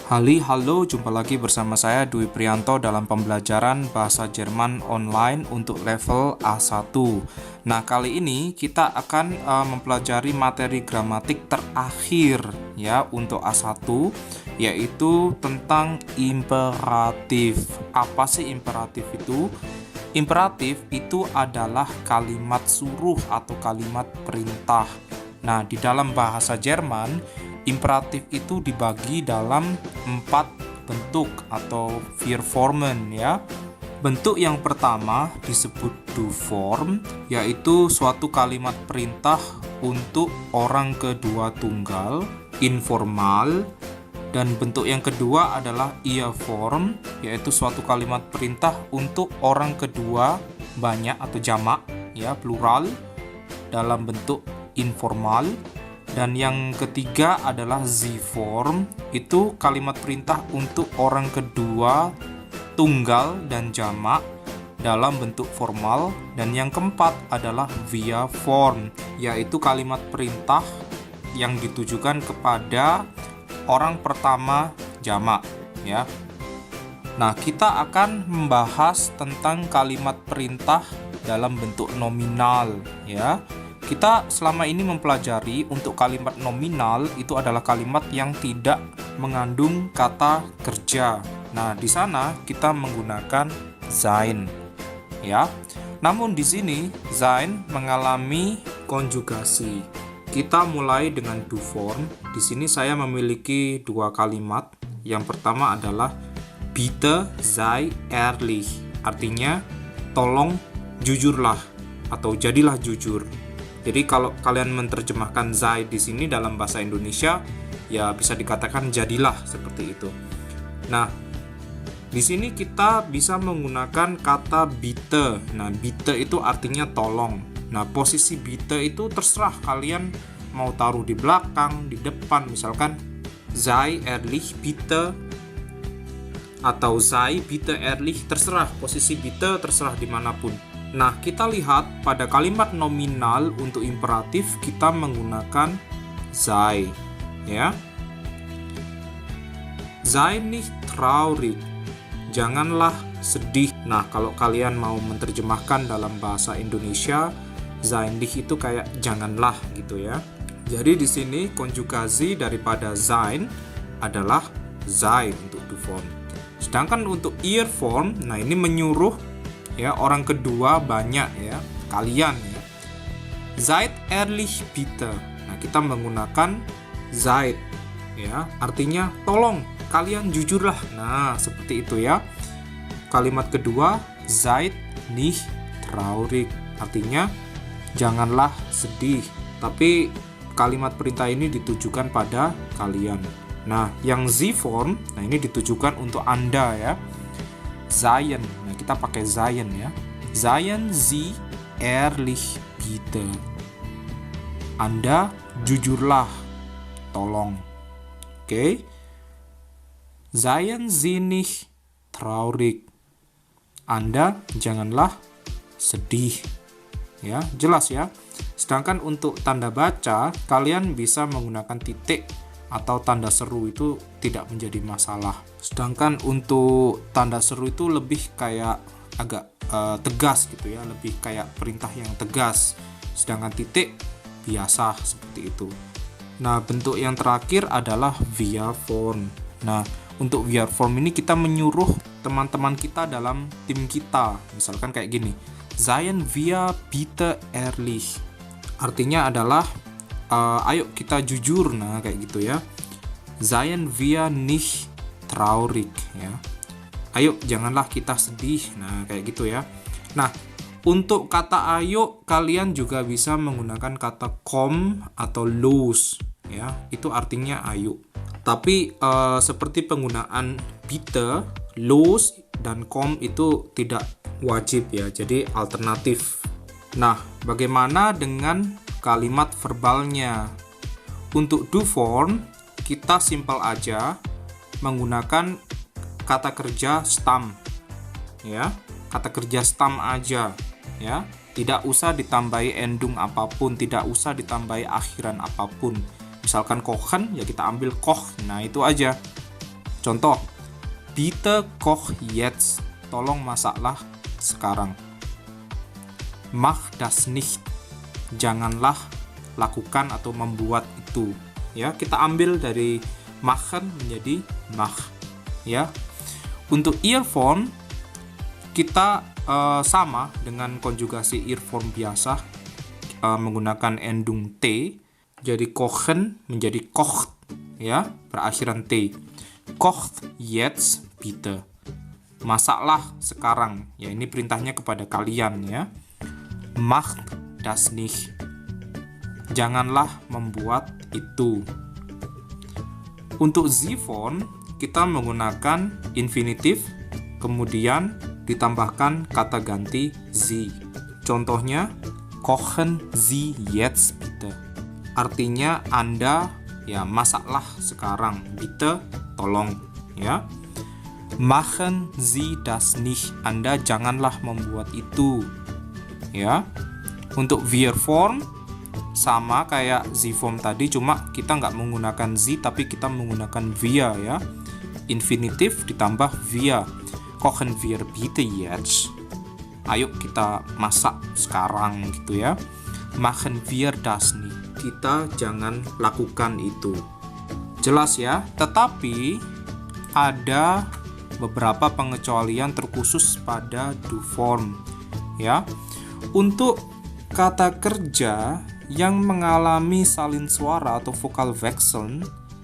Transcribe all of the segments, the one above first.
Halo, jumpa lagi bersama saya Dwi Prianto dalam pembelajaran bahasa Jerman online untuk level A1. Nah, kali ini kita akan mempelajari materi gramatik terakhir ya untuk A1, yaitu tentang imperatif. Apa sih imperatif itu? Imperatif itu adalah kalimat suruh atau kalimat perintah. Nah, di dalam bahasa Jerman, imperatif itu dibagi dalam 4 bentuk atau vier vormen ya. Bentuk yang pertama disebut du form, yaitu suatu kalimat perintah untuk orang kedua tunggal, informal. Dan bentuk yang kedua adalah ia form, yaitu suatu kalimat perintah untuk orang kedua banyak atau jamak ya, plural dalam bentuk informal. Dan yang ketiga adalah Z-form, itu kalimat perintah untuk orang kedua tunggal dan jamak dalam bentuk formal. Dan yang keempat adalah via form, yaitu kalimat perintah yang ditujukan kepada orang pertama jamak ya. Nah, kita akan membahas tentang kalimat perintah dalam bentuk nominal ya. Kita selama ini mempelajari untuk kalimat nominal itu adalah kalimat yang tidak mengandung kata kerja. Nah, di sana kita menggunakan sein, ya. Namun di sini sein mengalami konjugasi. Kita mulai dengan du form. Di sini saya memiliki dua kalimat. Yang pertama adalah bitte sei ehrlich, artinya tolong jujurlah atau jadilah jujur. Jadi kalau kalian menerjemahkan sei di sini dalam bahasa Indonesia, ya bisa dikatakan jadilah seperti itu. Nah, di sini kita bisa menggunakan kata bitte. Nah, bitte itu artinya tolong. Nah, posisi bitte itu terserah kalian mau taruh di belakang, di depan, misalkan sei ehrlich bitte atau sei bitte ehrlich, terserah posisi bitte, terserah dimanapun. Nah, kita lihat pada kalimat nominal untuk imperatif kita menggunakan sei, ya. Sei nicht traurig, janganlah sedih. Nah, kalau kalian mau menerjemahkan dalam bahasa Indonesia, sei nicht itu kayak janganlah gitu ya. Jadi di sini konjugasi daripada sein adalah sei untuk du form. Sedangkan untuk ihr form, nah ini menyuruh ya orang kedua banyak ya, kalian ya. Seid ehrlich bitte. Nah, kita menggunakan seid ya, artinya tolong kalian jujurlah. Nah, seperti itu ya. Kalimat kedua seid nicht traurig, artinya janganlah sedih. Tapi kalimat perintah ini ditujukan pada kalian. Nah, yang Z-form, nah ini ditujukan untuk Anda ya. Seien, nah kita pakai seien ya. Seien Sie ehrlich bitte. Anda jujurlah, tolong. Oke. Seien Sie nicht traurig. Anda janganlah sedih. Ya, jelas ya. Sedangkan untuk tanda baca, kalian bisa menggunakan titik atau tanda seru, itu tidak menjadi masalah. Sedangkan untuk tanda seru itu lebih kayak agak tegas gitu ya, lebih kayak perintah yang tegas. Sedangkan titik biasa seperti itu. Nah, bentuk yang terakhir adalah via form. Nah, untuk via form ini kita menyuruh teman-teman kita dalam tim kita. Misalkan kayak gini, seien wir bitte ehrlich. Artinya adalah ayo kita jujur, nah kayak gitu ya. Seien wir nicht traurig ya. Ayo janganlah kita sedih, nah kayak gitu ya. Nah, untuk kata ayo kalian juga bisa menggunakan kata komm atau los ya. Itu artinya ayo. Tapi seperti penggunaan bitte, los dan komm itu tidak wajib ya. Jadi alternatif. Nah, bagaimana dengan kalimat verbalnya? Untuk du form kita simpel aja menggunakan kata kerja stam ya, kata kerja stam aja ya, tidak usah ditambahi endung apapun, tidak usah ditambahi akhiran apapun. Misalkan kochen ya kita ambil koch, nah itu aja. Contoh, bitte koch jetzt. Tolong masaklah sekarang. Mach das nicht. Janganlah lakukan atau membuat itu. Ya, kita ambil dari machen menjadi mach. Ya. Untuk earphone kita sama dengan konjugasi earphone biasa, menggunakan endung t. Jadi kochen menjadi kocht, ya, berakhiran t. Kocht jetzt bitte. Masaklah sekarang. Ya, ini perintahnya kepada kalian, ya. Macht das nicht. Janganlah membuat itu. Untuk Sie-phone kita menggunakan infinitif, kemudian ditambahkan kata ganti Sie. Contohnya, kochen Sie jetzt bitte. Artinya Anda, ya, masaklah sekarang. Bitte, tolong, ya. Machen Sie das nicht. Anda janganlah membuat itu, ya. Untuk Wir-form sama kayak Sie-form tadi, cuma kita nggak menggunakan Sie tapi kita menggunakan wir, ya. Infinitif ditambah wir. Kochen wir bitte jetzt. Ayo kita masak sekarang, gitu ya. Machen wir das nicht. Kita jangan lakukan itu. Jelas ya? Tetapi ada beberapa pengecualian terkhusus pada do form, ya. Untuk kata kerja yang mengalami salin suara atau vokal wechseln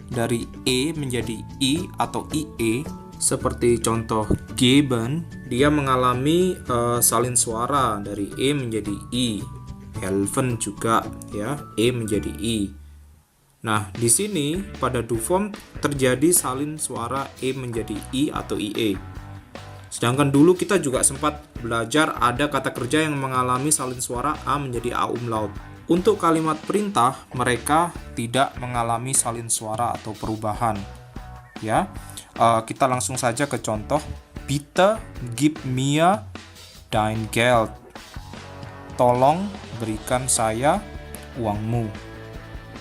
dari e menjadi i atau ie, seperti contoh geben, dia mengalami salin suara dari e menjadi i. Helfen juga, ya, e menjadi i. Nah, di sini pada do form terjadi salin suara e menjadi i atau ie. Sedangkan dulu kita juga sempat belajar ada kata kerja yang mengalami salin suara a menjadi a umlaut. Untuk kalimat perintah, mereka tidak mengalami salin suara atau perubahan. Ya, kita langsung saja ke contoh. Bitte gib mir dein Geld. Tolong berikan saya uangmu.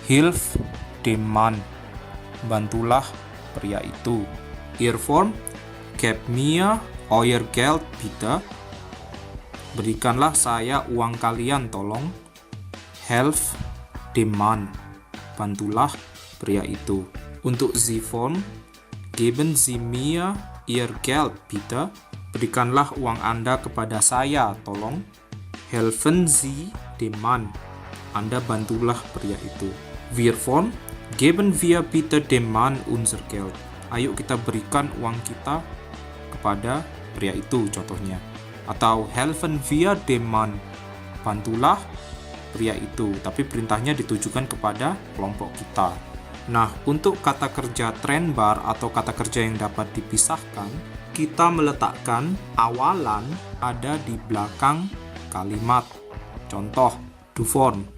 Hilf dem Mann. Bantulah pria itu. Earform, gib mir euer Geld bitte. Berikanlah saya uang kalian, tolong. Helf dem Mann. Bantulah pria itu. Untuk Sie-form, geben Sie mir ihr Geld bitte. Berikanlah uang Anda kepada saya, tolong. Helfen Sie dem Mann. Anda bantulah pria itu. Wir-form, geben wir bitte dem Mann unser Geld. Ayo kita berikan uang kita kepada pria itu, contohnya. Atau helfen wir dem Mann. Bantulah pria itu, tapi perintahnya ditujukan kepada kelompok kita. Nah, untuk kata kerja trennbar atau kata kerja yang dapat dipisahkan, kita meletakkan awalan ada di belakang kalimat. Contoh, do form,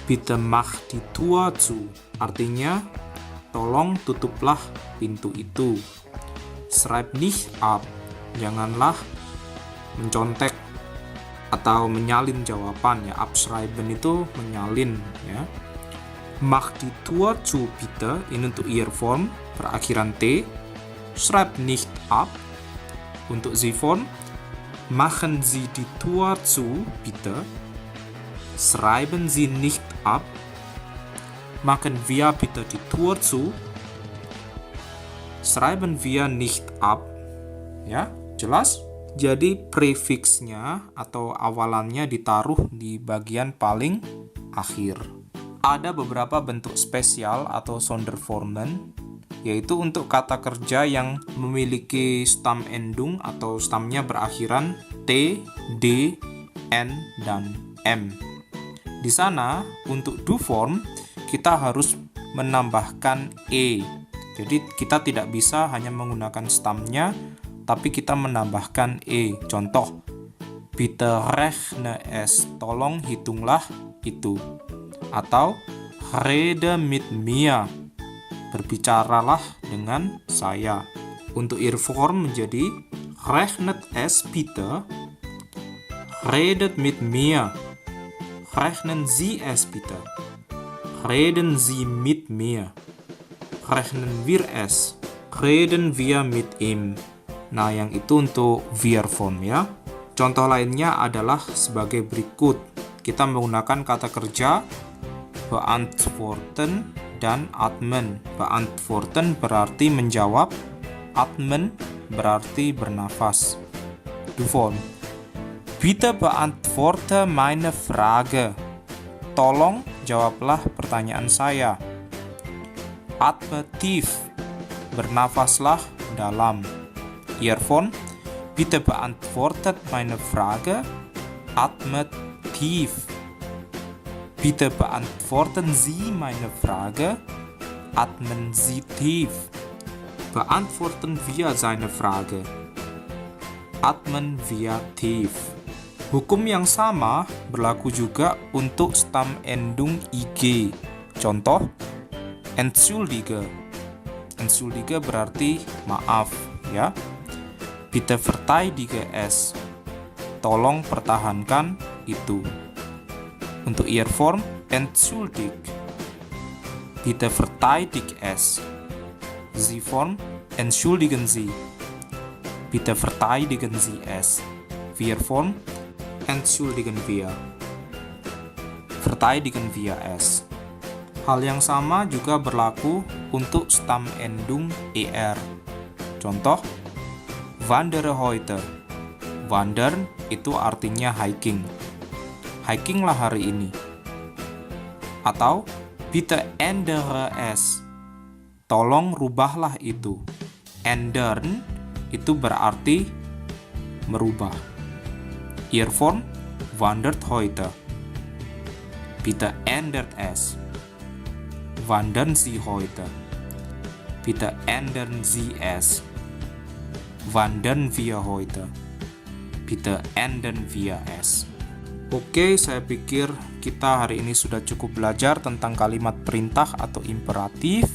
bitte mach die Tür zu. Artinya, tolong tutuplah pintu itu. Schreib nicht ab. Janganlah mencontek atau menyalin jawaban, ya. Abschreiben itu menyalin, ya. Mach die Tür zu bitte, ini untuk Earform berakhiran t. Schreib nicht ab. Untuk Sie-form, machen Sie die Tür zu bitte. Schreiben Sie nicht ab. Machen wir bitte die Tür zu. Schreiben wir nicht ab. Ya, jelas? Jadi prefiksnya atau awalannya ditaruh di bagian paling akhir. Ada beberapa bentuk spesial atau Sonderformen, yaitu untuk kata kerja yang memiliki Stammendung atau stamnya berakhiran T, D, N, dan M. Di sana, untuk do form, kita harus menambahkan E. Jadi kita tidak bisa hanya menggunakan stamnya, tapi kita menambahkan E. Contoh, bitte rechne es. Tolong hitunglah itu. Atau rede mit mir. Berbicaralah dengan saya. Untuk Earform menjadi rechnet es bitte. Redet mit mir. Rechnen Sie es bitte. Reden Sie mit mir. Rechnen wir es. Reden wir mit ihm. Nah, yang itu untuk wir form ya. Contoh lainnya adalah sebagai berikut. Kita menggunakan kata kerja beantworten dan atmen. Beantworten berarti menjawab, atmen berarti bernafas. Du form. Bitte beantworte meine Frage. Tolong jawablah pertanyaan saya. Atme tief. Bernafaslah dalam. Hiervon. Bitte beantwortet meine Frage. Atme tief. Bitte beantworten Sie meine Frage. Atmen Sie tief. Beantworten wir seine Frage. Atmen wir tief. Hukum yang sama berlaku juga untuk stamendung ig. Contoh, entschuldige. Entschuldige berarti maaf, ya. Bitte verteidige es. Tolong pertahankan itu. Untuk Earform, entschuldig. Bitte verteidig es. Sie Form, entschuldigen Sie. Bitte verteidigen Sie es. Wir Form, entschuldigen wir. Verteidigen wir es. Hal yang sama juga berlaku untuk stamendung er. Contoh, wandere heute. Wandern itu artinya hiking. Hikinglah hari ini. Atau bitte ändere es. Tolong rubahlah itu. Ändern itu berarti merubah. Earform wandert heute. Bitte ändert es. Wandern Sie heute. Bitte ändern Sie es. Wandern wir heute. Bitte ändern wir es. Oke, saya pikir kita hari ini sudah cukup belajar tentang kalimat perintah atau imperatif.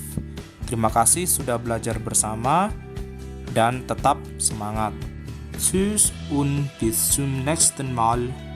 Terima kasih sudah belajar bersama dan tetap semangat. Tschüss und bis zum nächsten Mal.